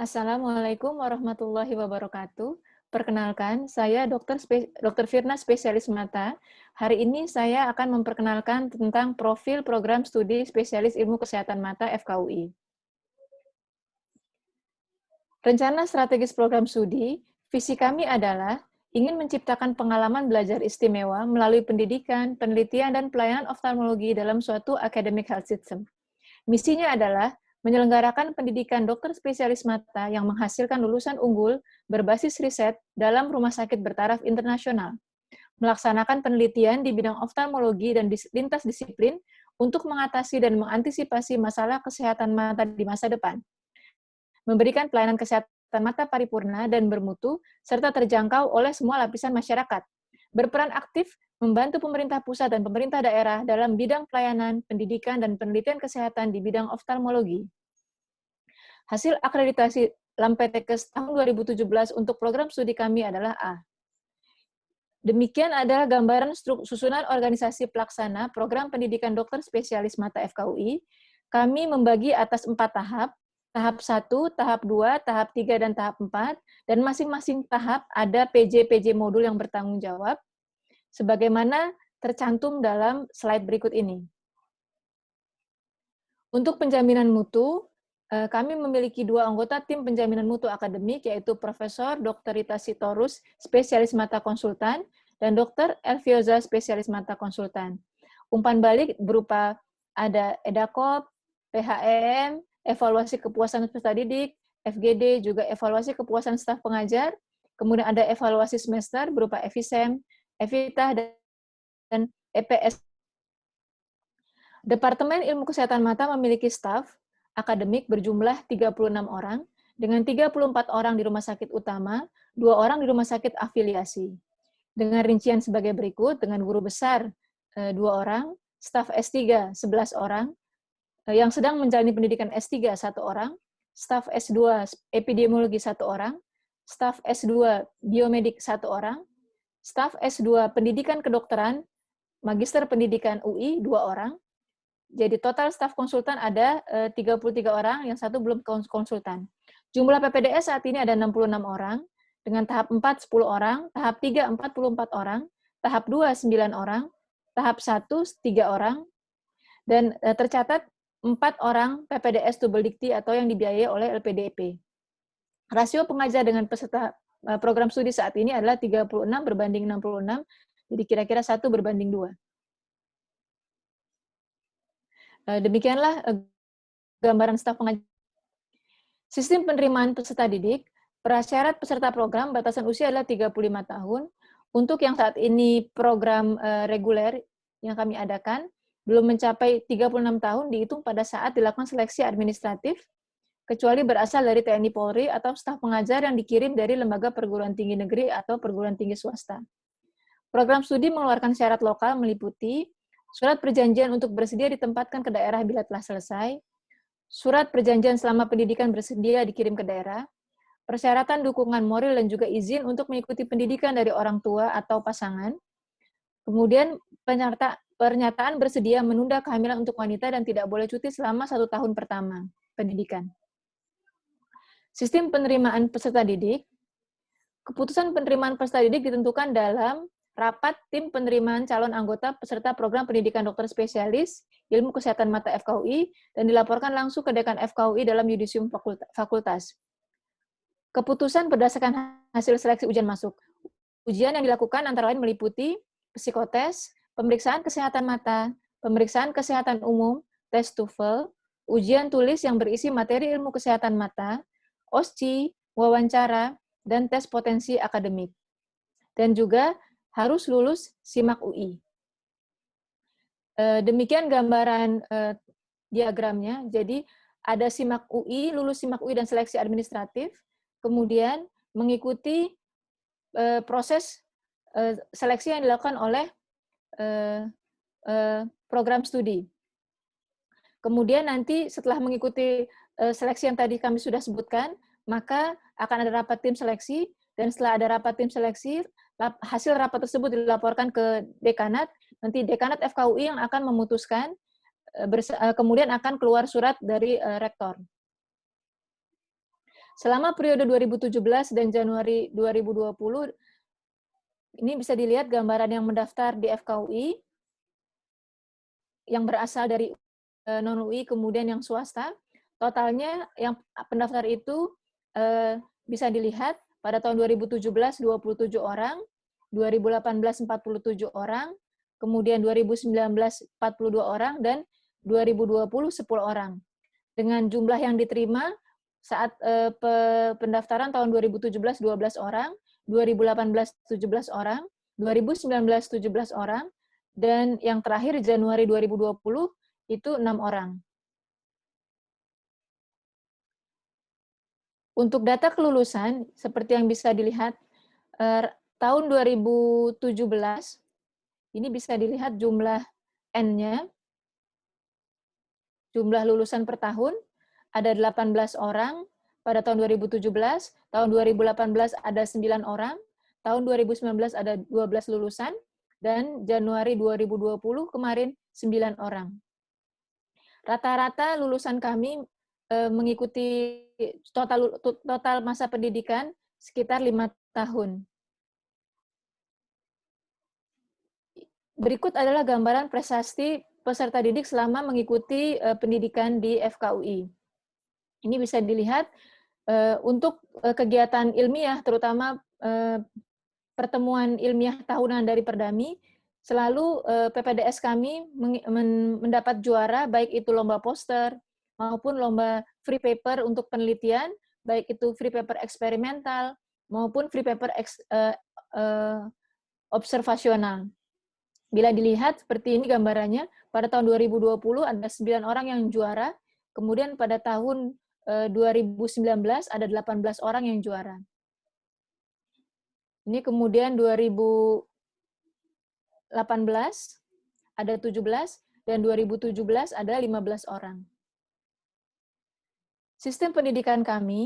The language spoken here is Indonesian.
Assalamualaikum warahmatullahi wabarakatuh. Perkenalkan, saya Dr. Firna, spesialis mata. Hari ini saya akan memperkenalkan tentang profil program studi spesialis ilmu kesehatan mata FKUI. Rencana strategis program studi, visi kami adalah ingin menciptakan pengalaman belajar istimewa melalui pendidikan, penelitian, dan pelayanan oftalmologi dalam suatu academic health system. Misinya adalah menyelenggarakan pendidikan dokter spesialis mata yang menghasilkan lulusan unggul berbasis riset dalam rumah sakit bertaraf internasional, melaksanakan penelitian di bidang oftalmologi dan lintas disiplin untuk mengatasi dan mengantisipasi masalah kesehatan mata di masa depan, memberikan pelayanan kesehatan mata paripurna dan bermutu, serta terjangkau oleh semua lapisan masyarakat, berperan aktif membantu pemerintah pusat dan pemerintah daerah dalam bidang pelayanan, pendidikan, dan penelitian kesehatan di bidang oftalmologi. Hasil akreditasi Lampetekes tahun 2017 untuk program studi kami adalah A. Demikian adalah gambaran susunan organisasi pelaksana program pendidikan dokter spesialis mata FKUI. Kami membagi atas 4 tahap, tahap 1, tahap 2, tahap 3, dan tahap 4, dan masing-masing tahap ada PJ-PJ modul yang bertanggung jawab, sebagaimana tercantum dalam slide berikut ini. Untuk penjaminan mutu, kami memiliki 2 anggota tim penjaminan mutu akademik, yaitu Profesor Dr. Rita Sitorus, spesialis mata konsultan, dan Dr. Elvioza, spesialis mata konsultan. Umpan balik berupa ada EDAKOP, PHEM, evaluasi kepuasan peserta didik, FGD, juga evaluasi kepuasan staf pengajar, kemudian ada evaluasi semester berupa EVISEM, EVITA, dan EPS. Departemen Ilmu Kesehatan Mata memiliki staf akademik berjumlah 36 orang, dengan 34 orang di rumah sakit utama, 2 orang di rumah sakit afiliasi. Dengan rincian sebagai berikut, dengan guru besar 2 orang, staf S3 11 orang, yang sedang menjalani pendidikan S3 1 orang, staf S2 epidemiologi 1 orang, staf S2 biomedik 1 orang, staf S2 pendidikan kedokteran, magister pendidikan UI 2 orang. Jadi total staf konsultan ada 33 orang, yang 1 belum konsultan. Jumlah PPDS saat ini ada 66 orang, dengan tahap 4 10 orang, tahap 3 44 orang, tahap 2 9 orang, tahap 1 3 orang, dan tercatat 4 orang PPDS double dikti atau yang dibiayai oleh LPDP. Rasio pengajar dengan peserta program studi saat ini adalah 36 berbanding 66, jadi kira-kira 1 berbanding 2. Demikianlah gambaran staf pengajar. Sistem penerimaan peserta didik, prasyarat peserta program batasan usia adalah 35 tahun. Untuk yang saat ini program reguler yang kami adakan, belum mencapai 36 tahun dihitung pada saat dilakukan seleksi administratif, kecuali berasal dari TNI Polri atau staf pengajar yang dikirim dari lembaga perguruan tinggi negeri atau perguruan tinggi swasta. Program studi mengeluarkan syarat lokal meliputi surat perjanjian untuk bersedia ditempatkan ke daerah bila telah selesai, surat perjanjian selama pendidikan bersedia dikirim ke daerah, persyaratan dukungan moral dan juga izin untuk mengikuti pendidikan dari orang tua atau pasangan, kemudian pernyataan bersedia menunda kehamilan untuk wanita dan tidak boleh cuti selama 1 tahun pertama pendidikan. Sistem penerimaan peserta didik, keputusan penerimaan peserta didik ditentukan dalam rapat tim penerimaan calon anggota peserta program pendidikan dokter spesialis ilmu kesehatan mata FKUI dan dilaporkan langsung ke dekan FKUI dalam yudisium fakultas. Keputusan berdasarkan hasil seleksi ujian masuk. Ujian yang dilakukan antara lain meliputi psikotes, pemeriksaan kesehatan mata, pemeriksaan kesehatan umum, tes TOEFL, ujian tulis yang berisi materi ilmu kesehatan mata, OSCE, wawancara, dan tes potensi akademik. Dan juga harus lulus SIMAK UI. Demikian gambaran diagramnya. Jadi ada SIMAK UI, lulus SIMAK UI dan seleksi administratif, kemudian mengikuti proses seleksi yang dilakukan oleh program studi. Kemudian nanti setelah mengikuti seleksi yang tadi kami sudah sebutkan, maka akan ada rapat tim seleksi, dan setelah ada rapat tim seleksi, hasil rapat tersebut dilaporkan ke dekanat, nanti dekanat FKUI yang akan memutuskan, kemudian akan keluar surat dari rektor. Selama periode 2017 dan Januari 2020, ini bisa dilihat gambaran yang mendaftar di FKUI, yang berasal dari non-UI, kemudian yang swasta. Totalnya yang pendaftar itu bisa dilihat pada tahun 2017 27 orang, 2018 47 orang, kemudian 2019 42 orang, dan 2020 10 orang. Dengan jumlah yang diterima saat pendaftaran tahun 2017 12 orang, 2018 17 orang, 2019 17 orang, dan yang terakhir Januari 2020 itu 6 orang. Untuk data kelulusan, seperti yang bisa dilihat, tahun 2017, ini bisa dilihat jumlah N-nya, jumlah lulusan per tahun, ada 18 orang, pada tahun 2017, tahun 2018 ada 9 orang, tahun 2019 ada 12 lulusan, dan Januari 2020 kemarin 9 orang. Rata-rata lulusan kami mengikuti total masa pendidikan sekitar 5 tahun. Berikut adalah gambaran prestasi peserta didik selama mengikuti pendidikan di FKUI. Ini bisa dilihat untuk kegiatan ilmiah, terutama pertemuan ilmiah tahunan dari Perdami, selalu PPDS kami mendapat juara, baik itu lomba poster maupun lomba free paper untuk penelitian, baik itu free paper eksperimental maupun free paper observasional. Bila dilihat seperti ini gambarannya, pada tahun 2020 ada 9 orang yang juara, kemudian pada tahun 2019 ada 18 orang yang juara. Ini kemudian 2018 ada 17, dan 2017 ada 15 orang. Sistem pendidikan kami